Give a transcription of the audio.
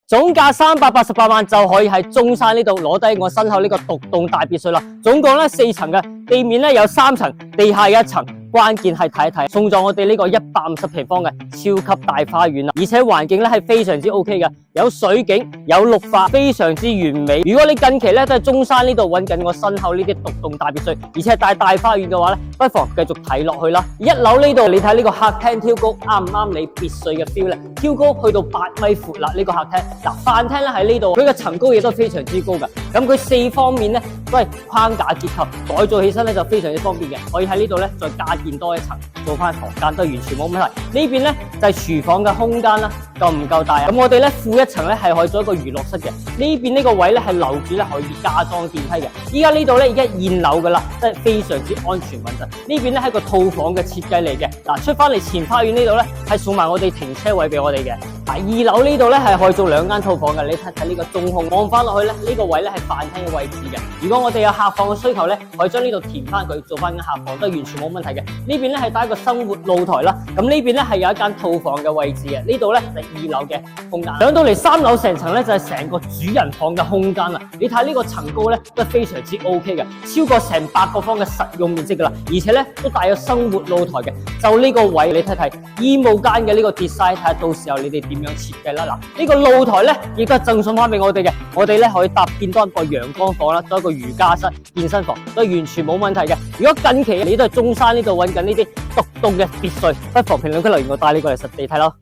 總價388萬就可以喺中山呢度攞低我身後呢個獨棟大別墅啦。總共咧4層嘅，地面咧有3層，地下1層。關鍵係睇一睇，送咗我哋呢個150平方嘅超級大花園啦，而且環境咧係非常之 OK 嘅，有水景，有綠化，非常之完美。如果你近期咧都係中山呢度揾緊我身後呢啲獨棟大別墅，而且係大花園嘅話咧，不妨繼續睇落去啦。一樓呢度你睇呢個客廳挑高啱唔啱你別墅嘅 feel 咧？挑高去到8米闊啦，呢個客廳。嗱，飯廳咧喺呢度，佢嘅層高亦都非常之高噶。咁佢4方面咧都係框架結構，改造起身咧就非常之方便嘅，可以喺呢度咧再加建多一層，做翻房間都完全冇問題。呢邊咧就係廚房嘅空間啦，夠唔夠大啊？咁我哋咧負一層咧係可以做一個娛樂室嘅。呢邊呢個位咧係樓主咧可以加裝電梯嘅。依家呢度咧已經現樓噶啦，真係非常之安全穩陣。呢邊咧係一個套房嘅設計嚟嘅。嗱，出翻嚟前花園呢度咧係送埋我哋停車位俾我哋嘅。2樓呢度咧係可以做2間套房嘅。你睇睇呢個中控，望翻落去咧呢個位咧係飯廳嘅位置嘅。如果我哋有客房嘅需求咧，可以將呢度填翻佢，做翻間客房都係完全冇問題嘅。呢邊咧係帶一個生活露台啦，咁呢邊咧係有一間套房嘅位置嘅。呢度咧就2樓嘅空間。上到嚟3樓成層咧就係成個主人房嘅空間啦。你睇呢個層高咧都係非常之 OK 嘅，超過成8個方嘅實用面積噶啦，而且咧都帶有生活露台嘅。就呢個位你睇睇衣帽間嘅呢個 design， 睇下到時候你哋點樣設計啦。嗱，呢個露台咧亦都係贈送翻俾我哋嘅，我哋咧可以搭建多一個陽光房啦，多一個瑜伽室、健身房都完全冇問題嘅。如果近期你都係中山呢度揾緊呢啲獨棟嘅別墅，不妨評論區留言我帶你過嚟實地睇咯。